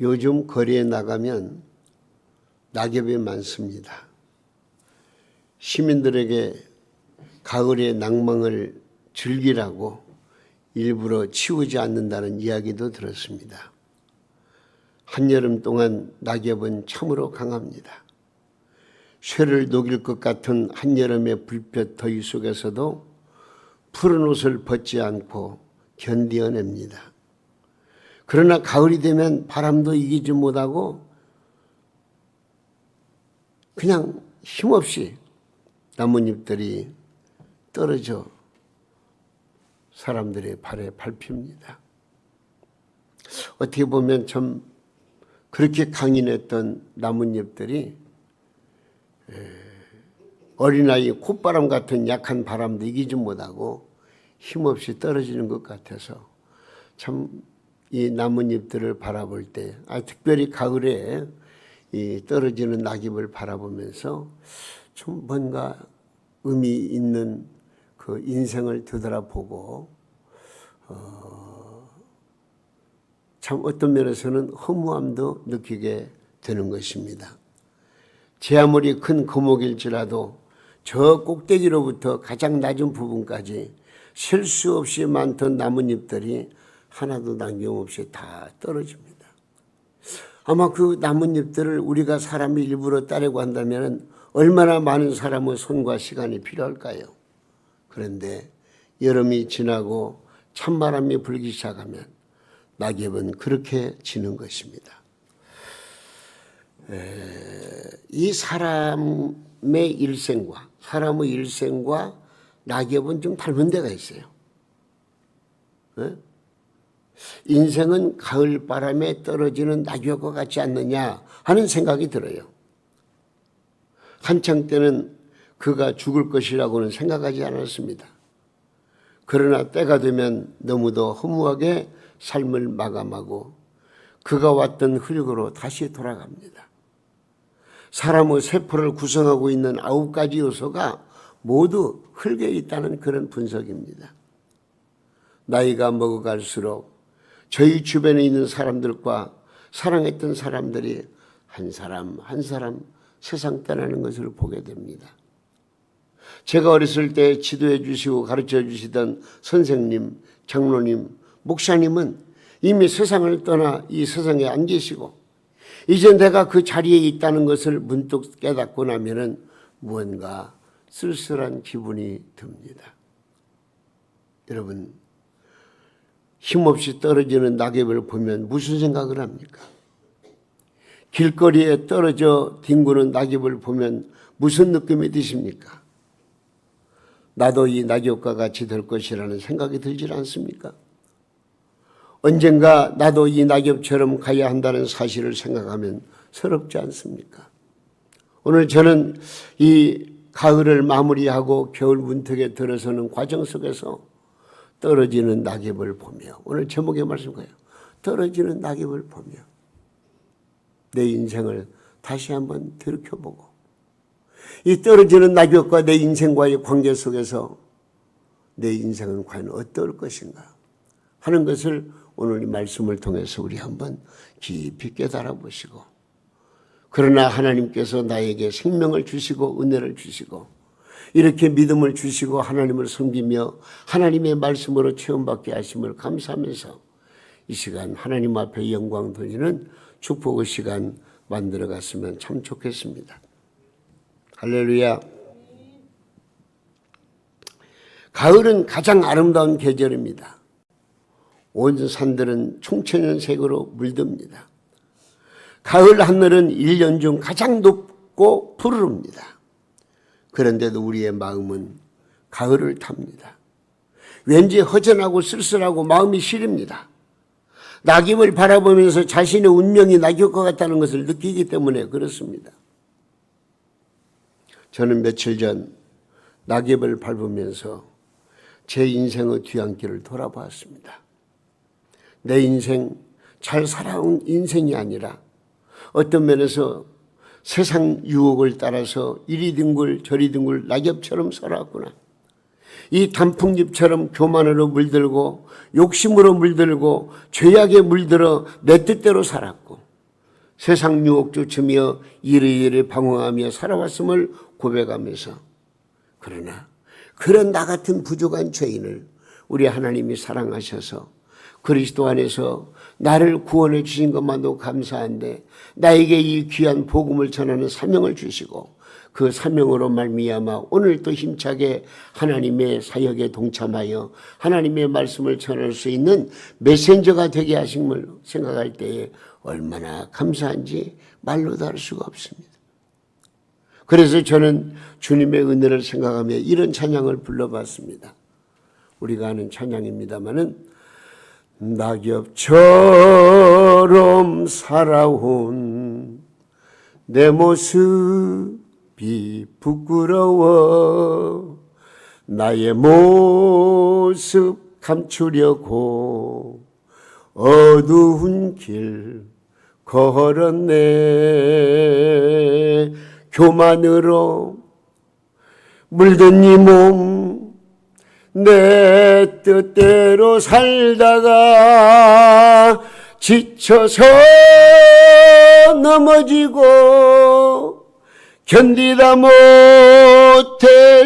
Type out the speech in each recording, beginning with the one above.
요즘 거리에 나가면 낙엽이 많습니다. 시민들에게 가을의 낭만을 즐기라고 일부러 치우지 않는다는 이야기도 들었습니다. 한여름 동안 낙엽은 참으로 강합니다. 쇠를 녹일 것 같은 한여름의 불볕 더위 속에서도 푸른 옷을 벗지 않고 견디어냅니다. 그러나 가을이 되면 바람도 이기지 못하고 그냥 힘없이 나뭇잎들이 떨어져 사람들의 발에 밟힙니다. 어떻게 보면 참 그렇게 강인했던 나뭇잎들이 어린아이 콧바람 같은 약한 바람도 이기지 못하고 힘없이 떨어지는 것 같아서 참 이 나뭇잎들을 바라볼 때, 특별히 가을에 이 떨어지는 낙엽을 바라보면서 좀 뭔가 의미 있는 그 인생을 되돌아보고 참 어떤 면에서는 허무함도 느끼게 되는 것입니다. 제 아무리 큰 거목일지라도 저 꼭대기로부터 가장 낮은 부분까지 셀 수 없이 많던 나뭇잎들이 하나도 남김없이 다 떨어집니다. 아마 그 나뭇잎들을 우리가 사람이 일부러 따려고 한다면 얼마나 많은 사람의 손과 시간이 필요할까요? 그런데 여름이 지나고 찬바람이 불기 시작하면 낙엽은 그렇게 지는 것입니다. 이 사람의 일생과 낙엽은 좀 닮은 데가 있어요. 인생은 가을바람에 떨어지는 낙엽과 같지 않느냐 하는 생각이 들어요. 한창 때는 그가 죽을 것이라고는 생각하지 않았습니다. 그러나 때가 되면 너무도 허무하게 삶을 마감하고 그가 왔던 흙으로 다시 돌아갑니다. 사람의 세포를 구성하고 있는 9가지 요소가 모두 흙에 있다는 그런 분석입니다. 나이가 먹어갈수록 저희 주변에 있는 사람들과 사랑했던 사람들이 한 사람 한 사람 세상 떠나는 것을 보게 됩니다. 제가 어렸을 때 지도해 주시고 가르쳐 주시던 선생님, 장로님, 목사님은 이미 세상을 떠나 이 세상에 안 계시고 이제 내가 그 자리에 있다는 것을 문득 깨닫고 나면은 무언가 쓸쓸한 기분이 듭니다. 여러분, 힘없이 떨어지는 낙엽을 보면 무슨 생각을 합니까? 길거리에 떨어져 뒹구는 낙엽을 보면 무슨 느낌이 드십니까? 나도 이 낙엽과 같이 될 것이라는 생각이 들질 않습니까? 언젠가 나도 이 낙엽처럼 가야 한다는 사실을 생각하면 서럽지 않습니까? 오늘 저는 이 가을을 마무리하고 겨울 문턱에 들어서는 과정 속에서 떨어지는 낙엽을 보며, 오늘 제목의 말씀 거예요. 떨어지는 낙엽을 보며 내 인생을 다시 한번 들여다보고 이 떨어지는 낙엽과 내 인생과의 관계 속에서 내 인생은 과연 어떨 것인가 하는 것을 오늘 이 말씀을 통해서 우리 한번 깊이 깨달아 보시고, 그러나 하나님께서 나에게 생명을 주시고 은혜를 주시고 이렇게 믿음을 주시고 하나님을 섬기며 하나님의 말씀으로 체험받게 하심을 감사하면서 이 시간 하나님 앞에 영광 돌리는 축복의 시간 만들어 갔으면 참 좋겠습니다. 할렐루야. 가을은 가장 아름다운 계절입니다. 온 산들은 총천연색으로 물듭니다. 가을 하늘은 1년 중 가장 높고 푸르릅니다. 그런데도 우리의 마음은 가을을 탑니다. 왠지 허전하고 쓸쓸하고 마음이 시립니다. 낙엽을 바라보면서 자신의 운명이 낙엽과 같다는 것을 느끼기 때문에 그렇습니다. 저는 며칠 전 낙엽을 밟으면서 제 인생의 뒤안길을 돌아보았습니다. 내 인생 잘 살아온 인생이 아니라 어떤 면에서 세상 유혹을 따라서 이리 뒹굴 저리 뒹굴 낙엽처럼 살아왔구나. 이 단풍잎처럼 교만으로 물들고 욕심으로 물들고 죄악에 물들어 내 뜻대로 살았고 세상 유혹 쫓으며 이리저리 방황하며 살아왔음을 고백하면서, 그러나 그런 나 같은 부족한 죄인을 우리 하나님이 사랑하셔서 그리스도 안에서 나를 구원해 주신 것만도 감사한데 나에게 이 귀한 복음을 전하는 사명을 주시고 그 사명으로 말미암아 오늘 또 힘차게 하나님의 사역에 동참하여 하나님의 말씀을 전할 수 있는 메신저가 되게 하심을 생각할 때에 얼마나 감사한지 말로도 할 수가 없습니다. 그래서 저는 주님의 은혜를 생각하며 이런 찬양을 불러봤습니다. 우리가 아는 찬양입니다마는 낙엽처럼 살아온 내 모습이 부끄러워 나의 모습 감추려고 어두운 길 걸었네. 교만으로 물든 이 몸 내 뜻대로 살다가 지쳐서 넘어지고 견디다 못해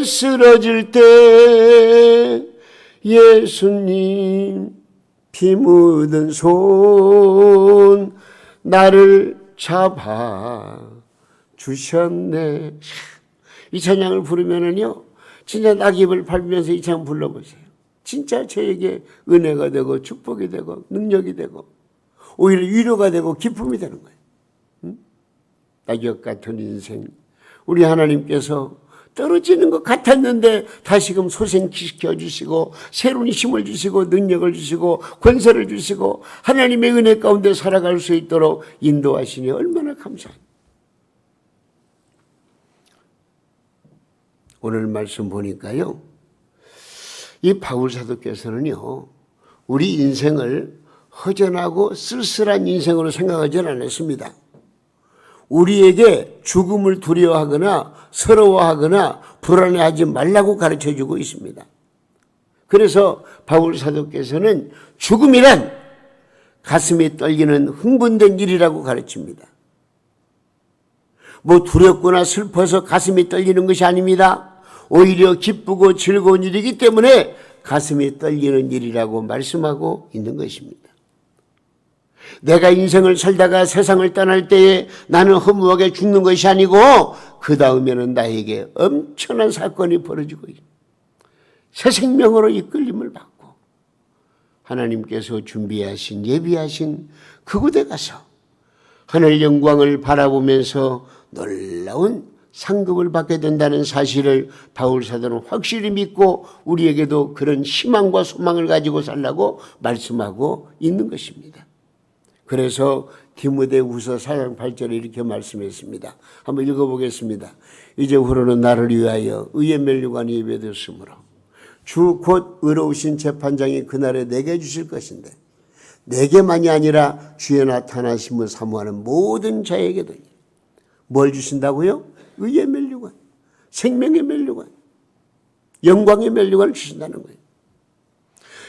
쓰러질 때 예수님 피 묻은 손 나를 잡아 주셨네. 이 찬양을 부르면은요, 진짜 낙엽을 밟으면서 이 찬양 불러보세요. 진짜 저에게 은혜가 되고 축복이 되고 능력이 되고 오히려 위로가 되고 기쁨이 되는 거예요. 낙엽 같은 인생, 우리 하나님께서 떨어지는 것 같았는데 다시금 소생시켜 주시고 새로운 힘을 주시고 능력을 주시고 권세를 주시고 하나님의 은혜 가운데 살아갈 수 있도록 인도하시니 얼마나 감사합니다. 오늘 말씀 보니까요, 이 바울 사도께서는요, 우리 인생을 허전하고 쓸쓸한 인생으로 생각하지는 않았습니다. 우리에게 죽음을 두려워하거나 서러워하거나 불안해하지 말라고 가르쳐주고 있습니다. 그래서 바울 사도께서는 죽음이란 가슴이 떨리는 흥분된 일이라고 가르칩니다. 뭐 두렵거나 슬퍼서 가슴이 떨리는 것이 아닙니다. 오히려 기쁘고 즐거운 일이기 때문에 가슴이 떨리는 일이라고 말씀하고 있는 것입니다. 내가 인생을 살다가 세상을 떠날 때에 나는 허무하게 죽는 것이 아니고 그 다음에는 나에게 엄청난 사건이 벌어지고 새 생명으로 이끌림을 받고 하나님께서 준비하신 예비하신 그곳에 가서 하늘 영광을 바라보면서 놀라운 상급을 받게 된다는 사실을 바울 사도는 확실히 믿고 우리에게도 그런 희망과 소망을 가지고 살라고 말씀하고 있는 것입니다. 그래서 디모데후서 4장 8절에 이렇게 말씀했습니다. 한번 읽어보겠습니다. 이제후로는 나를 위하여 의의 면류관이 예배되었으므로 주 곧 의로우신 재판장이 그날에 내게 주실 것인데 내게만이 아니라 주의 나타나심을 사모하는 모든 자에게도 뭘 주신다고요? 의의 면류관, 생명의 면류관, 영광의 면류관을 주신다는 거예요.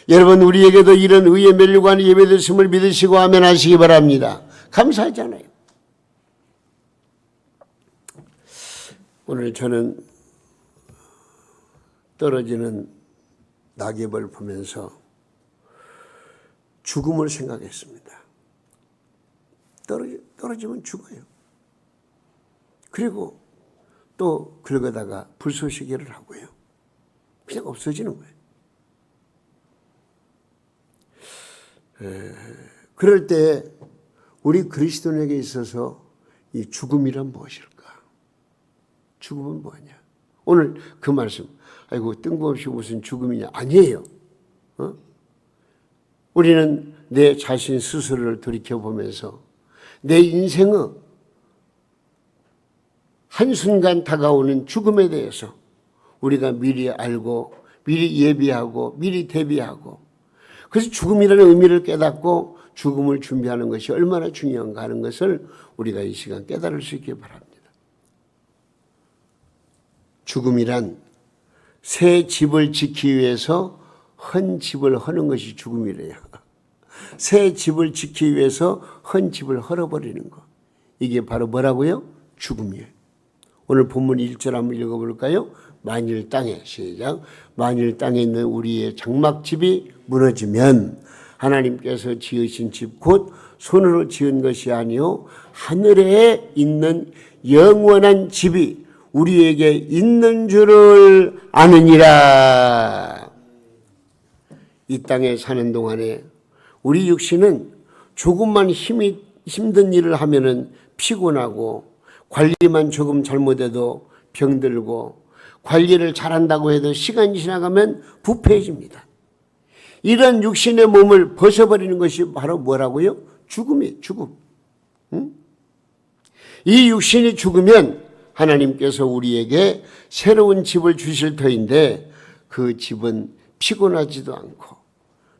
여러분, 우리에게도 이런 의의 면류관이 예배됐음을 믿으시고 아멘 하시기 바랍니다. 감사하잖아요. 오늘 저는 떨어지는 낙엽을 보면서 죽음을 생각했습니다. 떨어지면 죽어요. 그리고 또 긁어다가 불쏘시개를 하고요. 그냥 없어지는 거예요. 그럴 때 우리 그리스도인에게 있어서 이 죽음이란 무엇일까? 죽음은 뭐냐? 오늘 그 말씀, 아이고 뜬금없이 무슨 죽음이냐? 아니에요. 우리는 내 자신 스스로를 돌이켜보면서 내 인생의 한순간 다가오는 죽음에 대해서 우리가 미리 알고 미리 예비하고 미리 대비하고 그래서 죽음이라는 의미를 깨닫고 죽음을 준비하는 것이 얼마나 중요한가 하는 것을 우리가 이 시간 깨달을 수 있기 바랍니다. 죽음이란 새 집을 짓기 위해서 헌 집을 허는 것이 죽음이래요. 새 집을 짓기 위해서 헌 집을 헐어버리는 것. 이게 바로 뭐라고요? 죽음이에요. 오늘 본문 1절 한번 읽어볼까요? 만일 땅에, 시작. 만일 땅에 있는 우리의 장막집이 무너지면 하나님께서 지으신 집 곧 손으로 지은 것이 아니요 하늘에 있는 영원한 집이 우리에게 있는 줄을 아느니라. 이 땅에 사는 동안에 우리 육신은 조금만 힘든 일을 하면은 피곤하고, 관리만 조금 잘못해도 병들고, 관리를 잘한다고 해도 시간이 지나가면 부패해집니다. 이런 육신의 몸을 벗어버리는 것이 바로 뭐라고요? 죽음이에요. 죽음. 응? 이 육신이 죽으면 하나님께서 우리에게 새로운 집을 주실 터인데, 그 집은 피곤하지도 않고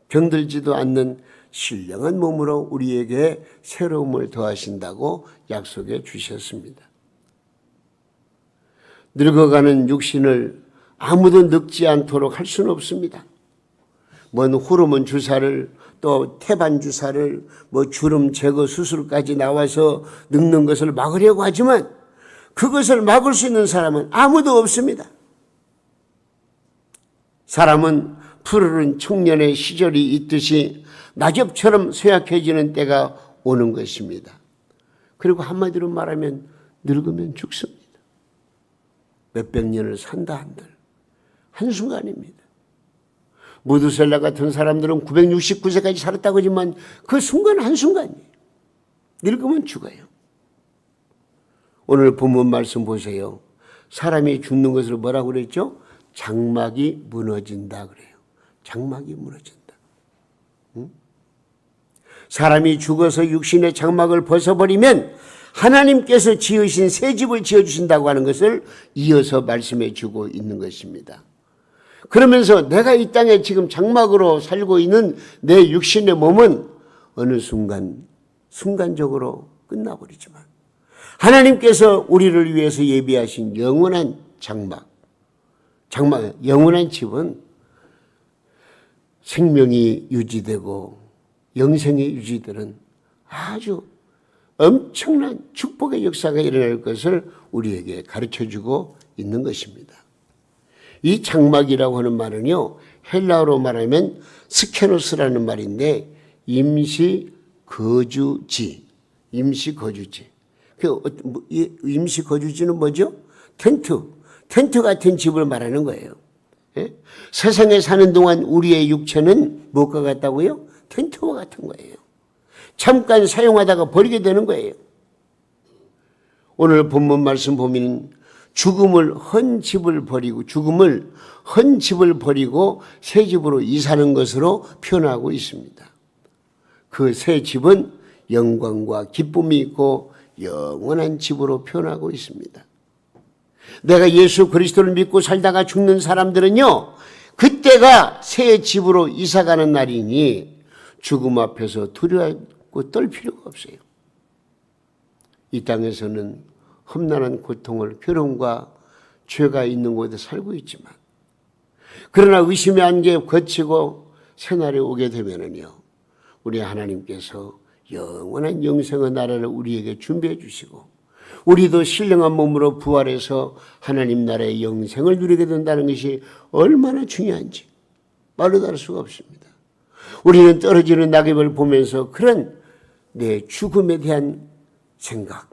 병들지도 않는 신령한 몸으로 우리에게 새로움을 더하신다고 약속해 주셨습니다. 늙어가는 육신을 아무도 늙지 않도록 할 수는 없습니다. 뭔 호르몬 주사를, 또 태반 주사를, 주름 제거 수술까지 나와서 늙는 것을 막으려고 하지만 그것을 막을 수 있는 사람은 아무도 없습니다. 사람은 푸르른 청년의 시절이 있듯이 낙엽처럼 쇠약해지는 때가 오는 것입니다. 그리고 한마디로 말하면 늙으면 죽습니다. 몇백 년을 산다 한들 한순간입니다. 무두셀라 같은 사람들은 969세까지 살았다고 하지만 그 순간 한순간이에요. 늙으면 죽어요. 오늘 본문 말씀 보세요. 사람이 죽는 것을 뭐라고 그랬죠? 장막이 무너진다 그래요. 장막이 무너진다. 응? 사람이 죽어서 육신의 장막을 벗어버리면 하나님께서 지으신 새 집을 지어주신다고 하는 것을 이어서 말씀해 주고 있는 것입니다. 그러면서 내가 이 땅에 지금 장막으로 살고 있는 내 육신의 몸은 어느 순간적으로 끝나버리지만 하나님께서 우리를 위해서 예비하신 영원한 장막, 영원한 집은 생명이 유지되고 영생이 유지되는 아주 엄청난 축복의 역사가 일어날 것을 우리에게 가르쳐주고 있는 것입니다. 이 장막이라고 하는 말은요, 헬라어로 말하면 스케노스라는 말인데 임시 거주지. 임시 거주지는 뭐죠? 텐트 같은 집을 말하는 거예요. 예? 세상에 사는 동안 우리의 육체는 무엇과 같다고요? 텐트와 같은 거예요. 잠깐 사용하다가 버리게 되는 거예요. 오늘 본문 말씀 보면 죽음을 헌 집을 버리고 새 집으로 이사하는 것으로 표현하고 있습니다. 그 새 집은 영광과 기쁨이 있고 영원한 집으로 표현하고 있습니다. 내가 예수 그리스도를 믿고 살다가 죽는 사람들은요, 그때가 새 집으로 이사가는 날이니 죽음 앞에서 두려워하고 떨 필요가 없어요. 이 땅에서는 험난한 고통을, 괴로움과 죄가 있는 곳에 살고 있지만, 그러나 의심의 안개 거치고 새날에 오게 되면은요, 우리 하나님께서 영원한 영생의 나라를 우리에게 준비해 주시고, 우리도 신령한 몸으로 부활해서 하나님 나라의 영생을 누리게 된다는 것이 얼마나 중요한지 말로 다를 수가 없습니다. 우리는 떨어지는 낙엽을 보면서 그런 내 죽음에 대한 생각,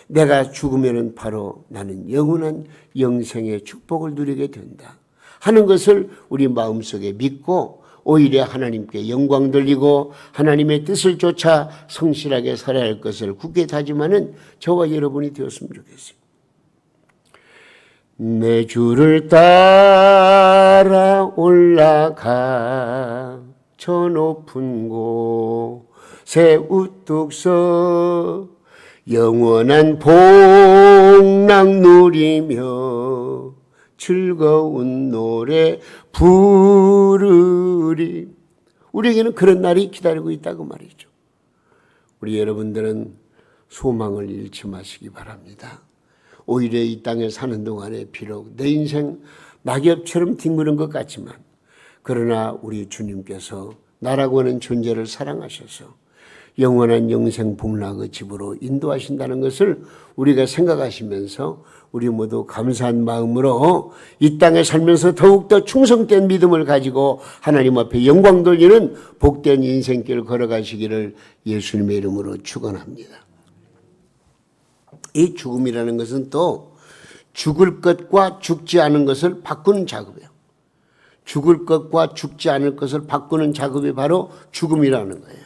내가 죽으면 바로 나는 영원한 영생의 축복을 누리게 된다 하는 것을 우리 마음속에 믿고 오히려 하나님께 영광 돌리고 하나님의 뜻을 쫓아 성실하게 살아야 할 것을 굳게 다짐하는 저와 여러분이 되었으면 좋겠어요. 내 주를 따라 올라가 저 높은 곳에 우뚝 서 영원한 복락 누리며 즐거운 노래 부르리. 우리에게는 그런 날이 기다리고 있다고 말이죠. 우리 여러분들은 소망을 잃지 마시기 바랍니다. 오히려 이 땅에 사는 동안에 비록 내 인생 낙엽처럼 뒹구는 것 같지만, 그러나 우리 주님께서 나라고 하는 존재를 사랑하셔서 영원한 영생 복락의 집으로 인도하신다는 것을 우리가 생각하시면서 우리 모두 감사한 마음으로 이 땅에 살면서 더욱더 충성된 믿음을 가지고 하나님 앞에 영광 돌리는 복된 인생길 걸어가시기를 예수님의 이름으로 축원합니다. 이 죽음이라는 것은 또 죽을 것과 죽지 않은 것을 바꾸는 작업이에요. 죽을 것과 죽지 않을 것을 바꾸는 작업이 바로 죽음이라는 거예요.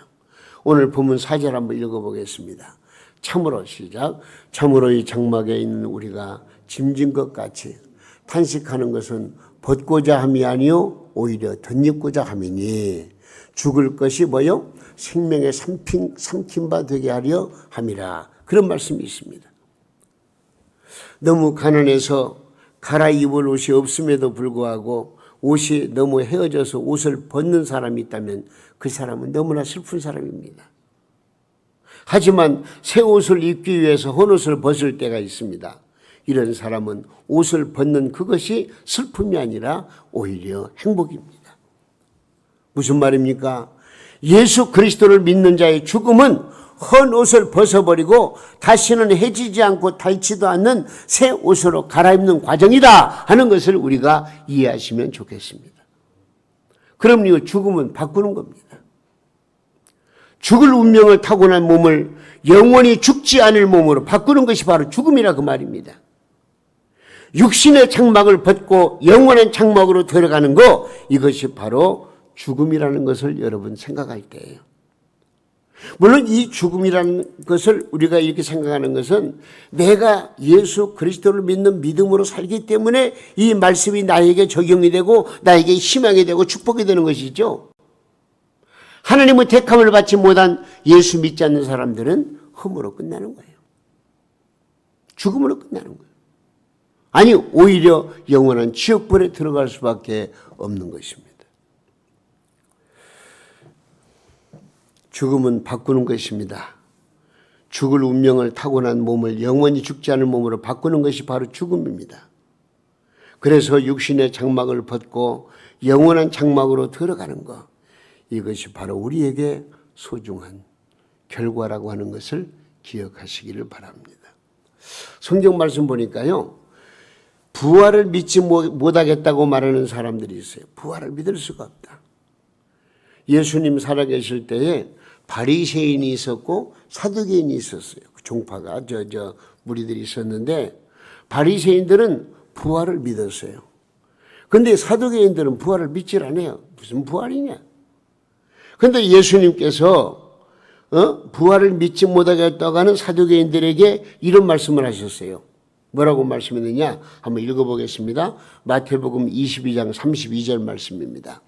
오늘 본문 4절 한번 읽어보겠습니다. 참으로 시작. 참으로 이 장막에 있는 우리가 짐진 것 같이 탄식하는 것은 벗고자 함이 아니요 오히려 덧입고자 함이니 죽을 것이 뭐요? 생명의 삼킨 바 되게 하려 함이라. 그런 말씀이 있습니다. 너무 가난해서 갈아입을 옷이 없음에도 불구하고 옷이 너무 헤어져서 옷을 벗는 사람이 있다면 그 사람은 너무나 슬픈 사람입니다. 하지만 새 옷을 입기 위해서 헌 옷을 벗을 때가 있습니다. 이런 사람은 옷을 벗는 그것이 슬픔이 아니라 오히려 행복입니다. 무슨 말입니까? 예수 그리스도를 믿는 자의 죽음은 헌 옷을 벗어버리고 다시는 해지지 않고 닳지도 않는 새 옷으로 갈아입는 과정이다 하는 것을 우리가 이해하시면 좋겠습니다. 그럼요, 죽음은 바꾸는 겁니다. 죽을 운명을 타고난 몸을 영원히 죽지 않을 몸으로 바꾸는 것이 바로 죽음이라 그 말입니다. 육신의 장막을 벗고 영원한 장막으로 들어가는 것, 이것이 바로 죽음이라는 것을 여러분 생각할 때예요. 물론 이 죽음이라는 것을 우리가 이렇게 생각하는 것은 내가 예수 그리스도를 믿는 믿음으로 살기 때문에 이 말씀이 나에게 적용이 되고 나에게 희망이 되고 축복이 되는 것이죠. 하나님의 택함을 받지 못한 예수 믿지 않는 사람들은 흠으로 끝나는 거예요. 죽음으로 끝나는 거예요. 아니, 오히려 영원한 지옥불에 들어갈 수밖에 없는 것입니다. 죽음은 바꾸는 것입니다. 죽을 운명을 타고난 몸을 영원히 죽지 않을 몸으로 바꾸는 것이 바로 죽음입니다. 그래서 육신의 장막을 벗고 영원한 장막으로 들어가는 것, 이것이 바로 우리에게 소중한 결과라고 하는 것을 기억하시기를 바랍니다. 성경 말씀 보니까요, 부활을 믿지 못하겠다고 말하는 사람들이 있어요. 부활을 믿을 수가 없다. 예수님 살아계실 때에 바리새인이 있었고 사두개인이 있었어요. 종파가 무리들이 있었는데 바리새인들은 부활을 믿었어요. 그런데 사두개인들은 부활을 믿질 않아요. 무슨 부활이냐? 그런데 예수님께서 부활을 믿지 못하겠다고 하는 사두개인들에게 이런 말씀을 하셨어요. 뭐라고 말씀했느냐? 한번 읽어보겠습니다. 마태복음 22장 32절 말씀입니다.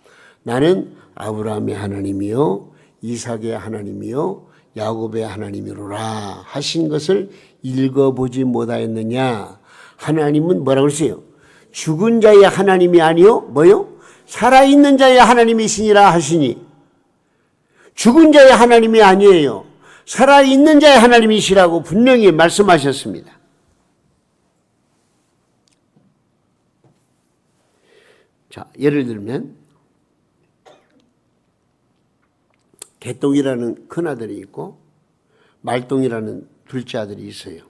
나는 아브라함의 하나님이요 이삭의 하나님이요 야곱의 하나님이로라 하신 것을 읽어보지 못하였느냐? 하나님은 뭐라고 했어요? 죽은 자의 하나님이 아니요 뭐요? 살아있는 자의 하나님이시니라 하시니, 죽은 자의 하나님이 아니에요. 살아있는 자의 하나님이시라고 분명히 말씀하셨습니다. 자, 예를 들면 개똥이라는 큰아들이 있고 말똥이라는 둘째 아들이 있어요.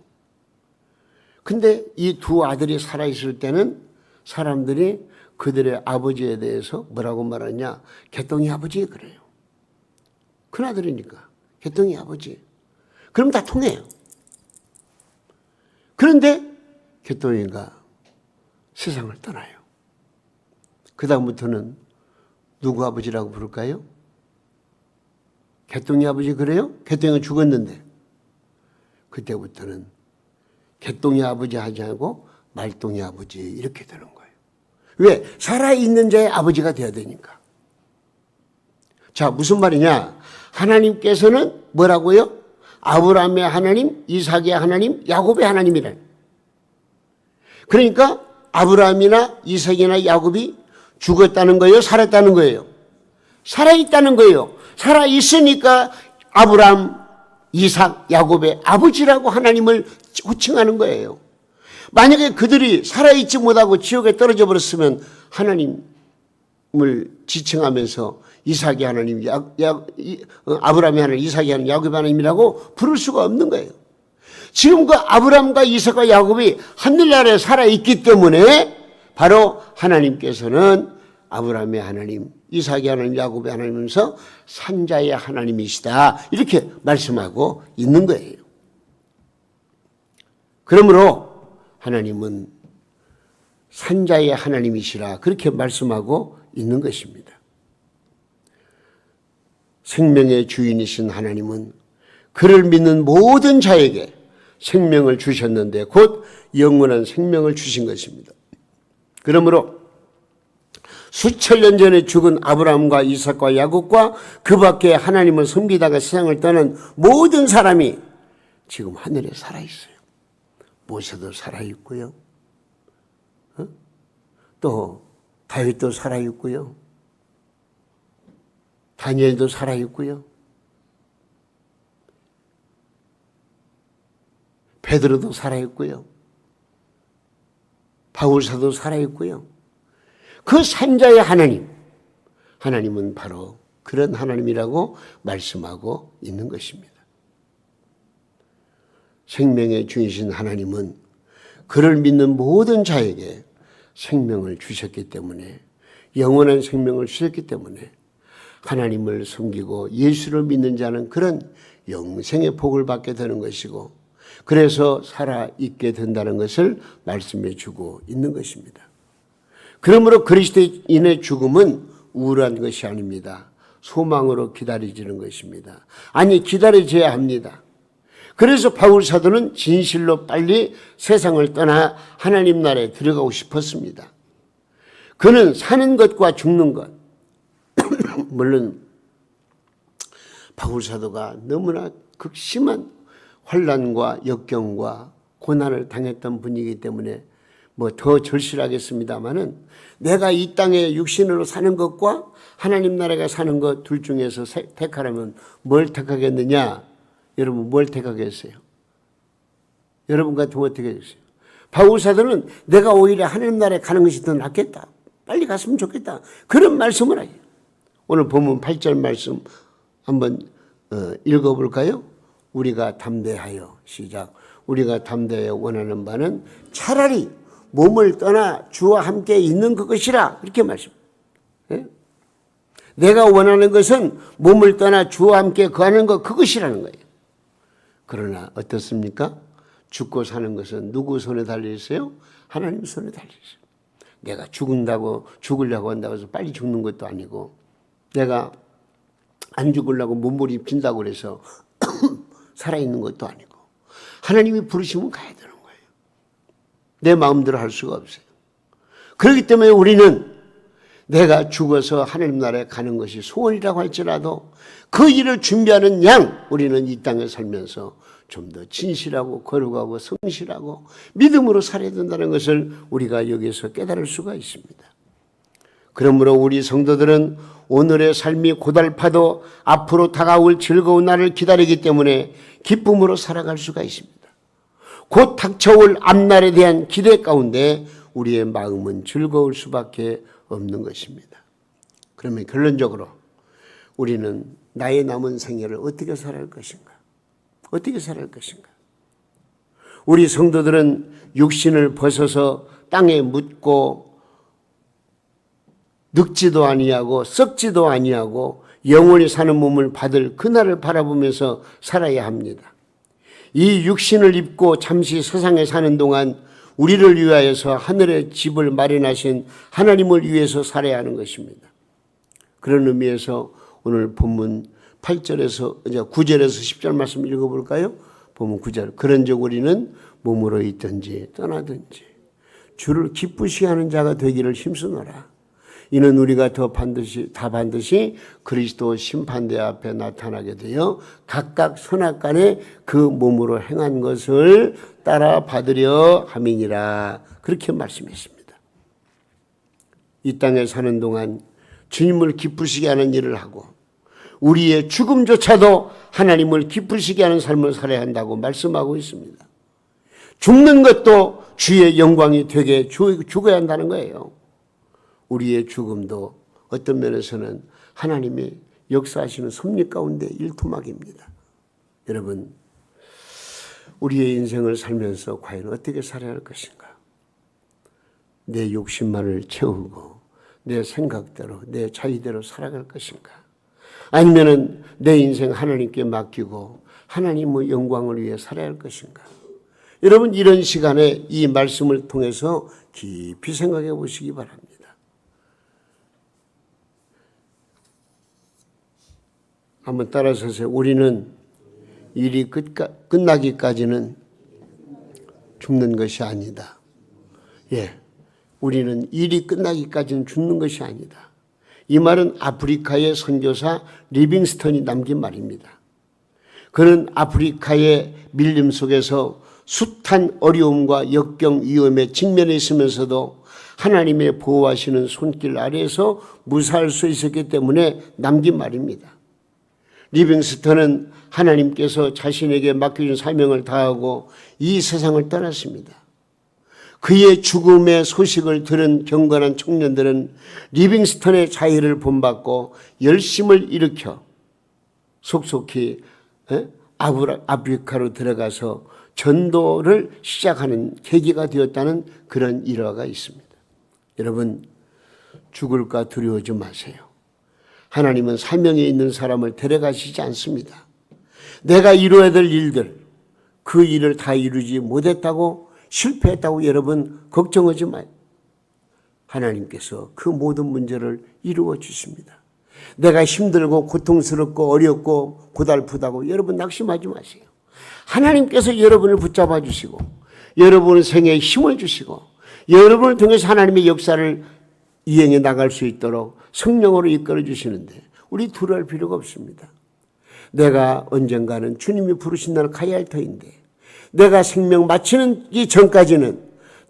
근데 이 두 아들이 살아있을 때는 사람들이 그들의 아버지에 대해서 뭐라고 말하냐? 개똥이 아버지 그래요. 큰아들이니까 개똥이 아버지. 그럼 다 통해요. 그런데 개똥이가 세상을 떠나요. 그 다음부터는 누구 아버지라고 부를까요? 개똥이 아버지 그래요? 개똥이가 죽었는데 그때부터는 개똥이 아버지 하지 않고 말똥이 아버지 이렇게 되는 거예요. 왜? 살아있는 자의 아버지가 되어야 되니까. 자, 무슨 말이냐? 하나님께서는 뭐라고요? 아브라함의 하나님, 이삭의 하나님, 야곱의 하나님이래. 그러니까 아브라함이나 이삭이나 야곱이 죽었다는 거예요? 살았다는 거예요? 살아있다는 거예요. 살아있으니까 아브라함, 이삭, 야곱의 아버지라고 하나님을 호칭하는 거예요. 만약에 그들이 살아있지 못하고 지옥에 떨어져 버렸으면 하나님 지칭하면서 이삭의 하나님, 아브라함의 하나님, 이삭의 하나님, 야곱의 하나님이라고 부를 수가 없는 거예요. 지금 그 아브라함과 이삭과 야곱이 하늘나라에 살아있기 때문에 바로 하나님께서는 아브라함의 하나님, 이삭의 하나님, 야곱의 하나님이면서 산자의 하나님이시다 이렇게 말씀하고 있는 거예요. 그러므로 하나님은 산자의 하나님이시라 그렇게 말씀하고 있는 것입니다. 생명의 주인이신 하나님은 그를 믿는 모든 자에게 생명을 주셨는데 곧 영원한 생명을 주신 것입니다. 그러므로 수천 년 전에 죽은 아브라함과 이삭과 야곱과 그 밖에 하나님을 섬기다가 세상을 떠난 모든 사람이 지금 하늘에 살아있어요. 모세도 살아있고요. 또 다윗도 살아있고요. 다니엘도 살아있고요. 베드로도 살아있고요. 바울사도 살아있고요. 그 산자의 하나님, 하나님은 바로 그런 하나님이라고 말씀하고 있는 것입니다. 생명의 주이신 하나님은 그를 믿는 모든 자에게 생명을 주셨기 때문에, 영원한 생명을 주셨기 때문에 하나님을 섬기고 예수를 믿는 자는 그런 영생의 복을 받게 되는 것이고, 그래서 살아있게 된다는 것을 말씀해 주고 있는 것입니다. 그러므로 그리스도인의 죽음은 우울한 것이 아닙니다. 소망으로 기다려지는 것입니다. 아니, 기다려져야 합니다. 그래서 바울 사도는 진실로 빨리 세상을 떠나 하나님 나라에 들어가고 싶었습니다. 그는 사는 것과 죽는 것, 물론 바울 사도가 너무나 극심한 환난과 역경과 고난을 당했던 분이기 때문에 뭐 더 절실하겠습니다마는, 내가 이 땅에 육신으로 사는 것과 하나님 나라가 사는 것 둘 중에서 택하라면 뭘 택하겠느냐? 여러분 뭘 택하겠어요? 여러분 같으면 어떻게 하겠어요? 바울 사도는 내가 오히려 하나님 나라에 가는 것이 더 낫겠다, 빨리 갔으면 좋겠다, 그런 말씀을 해요. 오늘 본문 8절 말씀 한번 읽어볼까요? 우리가 담대하여, 시작. 우리가 담대하여 원하는 바는 차라리 몸을 떠나 주와 함께 있는 그것이라, 이렇게 말씀. 예? 내가 원하는 것은 몸을 떠나 주와 함께 거하는 것, 그것이라는 거예요. 그러나 어떻습니까? 죽고 사는 것은 누구 손에 달려있어요? 하나님 손에 달려있어요. 내가 죽으려고 한다고 해서 빨리 죽는 것도 아니고, 내가 안 죽으려고 몸부림친다고 그래서 살아있는 것도 아니고, 하나님이 부르시면 가야 되는 거예요. 내 마음대로 할 수가 없어요. 그렇기 때문에 우리는 내가 죽어서 하나님 나라에 가는 것이 소원이라고 할지라도 그 일을 준비하는 양, 우리는 이 땅에 살면서 좀 더 진실하고 거룩하고 성실하고 믿음으로 살아야 된다는 것을 우리가 여기서 깨달을 수가 있습니다. 그러므로 우리 성도들은 오늘의 삶이 고달파도 앞으로 다가올 즐거운 날을 기다리기 때문에 기쁨으로 살아갈 수가 있습니다. 곧 닥쳐올 앞날에 대한 기대 가운데 우리의 마음은 즐거울 수밖에 없는 것입니다. 그러면 결론적으로 우리는 나의 남은 생애를 어떻게 살아갈 것인가? 어떻게 살아갈 것인가? 우리 성도들은 육신을 벗어서 땅에 묻고 늙지도 아니하고 썩지도 아니하고 영원히 사는 몸을 받을 그날을 바라보면서 살아야 합니다. 이 육신을 입고 잠시 세상에 사는 동안 우리를 위하여서 하늘의 집을 마련하신 하나님을 위해서 살아야 하는 것입니다. 그런 의미에서 오늘 본문 8절에서 이제 9절에서 10절 말씀 읽어볼까요? 본문 9절. 그런즉 우리는 몸으로 있든지 떠나든지 주를 기쁘시게 하는 자가 되기를 힘쓰노라. 이는 우리가 반드시 그리스도 심판대 앞에 나타나게 되어 각각 선악간에 그 몸으로 행한 것을 따라 받으려 함이니라. 그렇게 말씀했습니다. 이 땅에 사는 동안 주님을 기쁘시게 하는 일을 하고 우리의 죽음조차도 하나님을 기쁘시게 하는 삶을 살아야 한다고 말씀하고 있습니다. 죽는 것도 주의 영광이 되게 죽어야 한다는 거예요. 우리의 죽음도 어떤 면에서는 하나님이 역사하시는 섭리 가운데 일토막입니다. 여러분, 우리의 인생을 살면서 과연 어떻게 살아야 할 것인가? 내 욕심만을 채우고 내 생각대로 내 자의대로 살아갈 것인가? 아니면은 내 인생 하나님께 맡기고 하나님의 영광을 위해 살아야 할 것인가? 여러분, 이런 시간에 이 말씀을 통해서 깊이 생각해 보시기 바랍니다. 한번 따라서세요. 우리는 일이 끝나기까지는 죽는 것이 아니다. 예, 우리는 일이 끝나기까지는 죽는 것이 아니다. 이 말은 아프리카의 선교사 리빙스턴이 남긴 말입니다. 그는 아프리카의 밀림 속에서 숱한 어려움과 역경 위험에 직면해 있으면서도 하나님의 보호하시는 손길 아래에서 무사할 수 있었기 때문에 남긴 말입니다. 리빙스턴은 하나님께서 자신에게 맡겨준 사명을 다하고 이 세상을 떠났습니다. 그의 죽음의 소식을 들은 경건한 청년들은 리빙스턴의 자의를 본받고 열심을 일으켜 속속히 아프리카로 들어가서 전도를 시작하는 계기가 되었다는 그런 일화가 있습니다. 여러분, 죽을까 두려워하지 마세요. 하나님은 사명에 있는 사람을 데려가시지 않습니다. 내가 이루어야 될 일들, 그 일을 다 이루지 못했다고 실패했다고 여러분 걱정하지 마요. 하나님께서 그 모든 문제를 이루어 주십니다. 내가 힘들고 고통스럽고 어렵고 고달프다고 여러분 낙심하지 마세요. 하나님께서 여러분을 붙잡아 주시고 여러분의 생애에 힘을 주시고 여러분을 통해서 하나님의 역사를 이행해 나갈 수 있도록 성령으로 이끌어 주시는데 우리 두려워할 필요가 없습니다. 내가 언젠가는 주님이 부르신 날을 가야 할 터인데 내가 생명 마치는 이 전까지는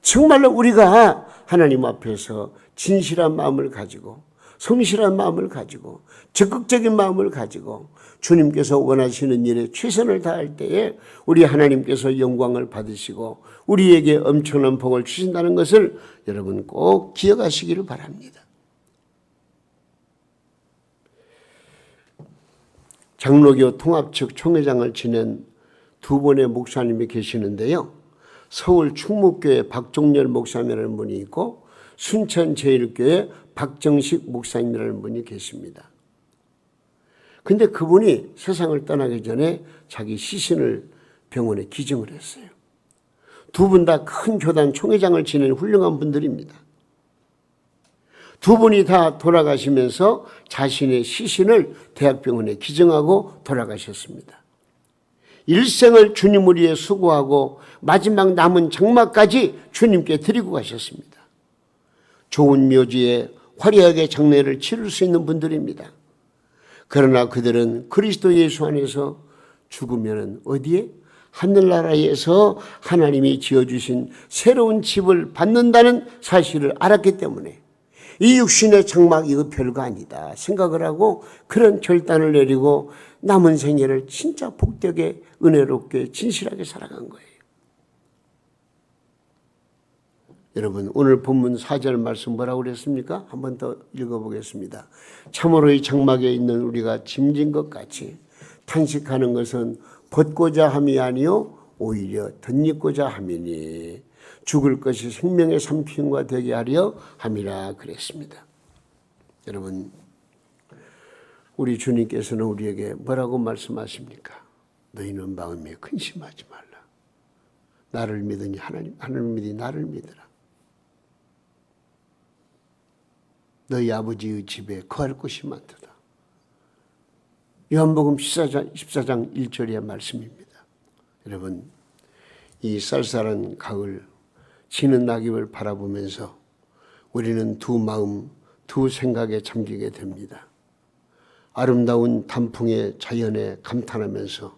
정말로 우리가 하나님 앞에서 진실한 마음을 가지고 성실한 마음을 가지고 적극적인 마음을 가지고 주님께서 원하시는 일에 최선을 다할 때에 우리 하나님께서 영광을 받으시고 우리에게 엄청난 복을 주신다는 것을 여러분 꼭 기억하시기를 바랍니다. 장로교 통합측 총회장을 지낸 두 분의 목사님이 계시는데요. 서울 충무교회 박종렬 목사님이라는 분이 있고 순천 제일교회 박정식 목사님이라는 분이 계십니다. 근데 그분이 세상을 떠나기 전에 자기 시신을 병원에 기증을 했어요. 두 분 다 큰 교단 총회장을 지낸 훌륭한 분들입니다. 두 분이 다 돌아가시면서 자신의 시신을 대학병원에 기증하고 돌아가셨습니다. 일생을 주님을 위해 수고하고 마지막 남은 장막까지 주님께 드리고 가셨습니다. 좋은 묘지에 화려하게 장례를 치를 수 있는 분들입니다. 그러나 그들은 그리스도 예수 안에서 죽으면 어디에? 하늘나라에서 하나님이 지어주신 새로운 집을 받는다는 사실을 알았기 때문에 이 육신의 장막 이거 별거 아니다 생각을 하고 그런 결단을 내리고 남은 생애를 진짜 복되게 은혜롭게 진실하게 살아간 거예요. 여러분, 오늘 본문 4절 말씀 뭐라고 그랬습니까? 한 번 더 읽어보겠습니다. 참으로 이 장막에 있는 우리가 짐진 것 같이 탄식하는 것은 벗고자 함이 아니요 오히려 덧입고자 함이니 죽을 것이 생명의 삼킴과 되게 하려 함이라 그랬습니다. 여러분, 우리 주님께서는 우리에게 뭐라고 말씀하십니까? 너희는 마음에 근심하지 말라. 나를 믿으니 하나님을 믿으니 나를 믿으라. 너희 아버지의 집에 거할 곳이 많도다. 요한복음 14장 1절의 말씀입니다. 여러분, 이 쌀쌀한 가을 지는 낙엽을 바라보면서 우리는 두 마음, 두 생각에 잠기게 됩니다. 아름다운 단풍의 자연에 감탄하면서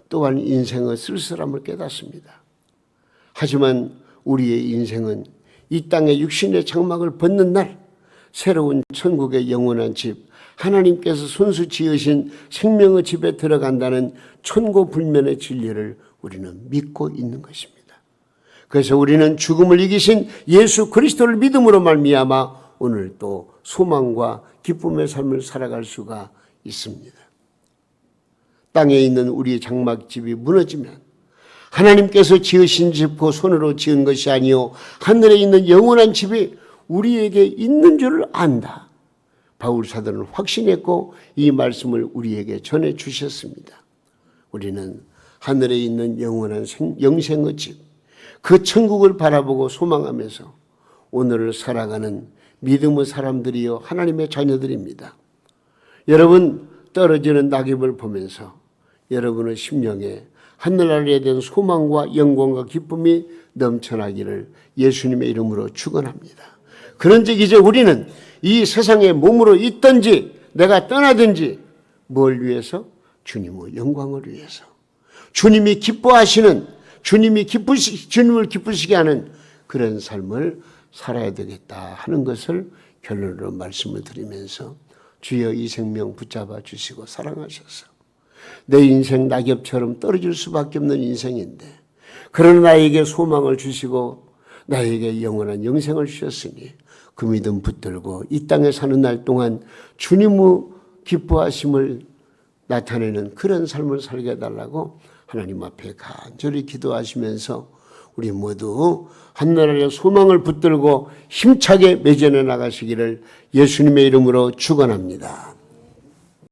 또한 인생의 쓸쓸함을 깨닫습니다. 하지만 우리의 인생은 이 땅의 육신의 장막을 벗는 날 새로운 천국의 영원한 집, 하나님께서 손수 지으신 생명의 집에 들어간다는 천고불면의 진리를 우리는 믿고 있는 것입니다. 그래서 우리는 죽음을 이기신 예수 그리스도를 믿음으로 말미암아 오늘 또 소망과 기쁨의 삶을 살아갈 수가 있습니다. 땅에 있는 우리의 장막집이 무너지면 하나님께서 지으신 집고 손으로 지은 것이 아니요 하늘에 있는 영원한 집이 우리에게 있는 줄을 안다. 바울 사도는 확신했고 이 말씀을 우리에게 전해 주셨습니다. 우리는 하늘에 있는 영원한 영생의 집, 그 천국을 바라보고 소망하면서 오늘을 살아가는 믿음의 사람들이요 하나님의 자녀들입니다. 여러분 떨어지는 낙엽을 보면서 여러분의 심령에 하늘나라에 대한 소망과 영광과 기쁨이 넘쳐나기를 예수님의 이름으로 축원합니다. 그런즉 이제 우리는 이 세상에 몸으로 있든지 내가 떠나든지 뭘 위해서? 주님의 영광을 위해서. 주님이 기뻐하시는 주님을 기쁘시게 하는 그런 삶을 살아야 되겠다 하는 것을 결론으로 말씀을 드리면서 주여 이 생명 붙잡아 주시고 사랑하셔서 내 인생 낙엽처럼 떨어질 수밖에 없는 인생인데 그러나 나에게 소망을 주시고 나에게 영원한 영생을 주셨으니 그 믿음 붙들고 이 땅에 사는 날 동안 주님의 기뻐하심을 나타내는 그런 삶을 살게 해달라고 하나님 앞에 간절히 기도하시면서 우리 모두 한나라의 소망을 붙들고 힘차게 매전해 나가시기를 예수님의 이름으로 축원합니다.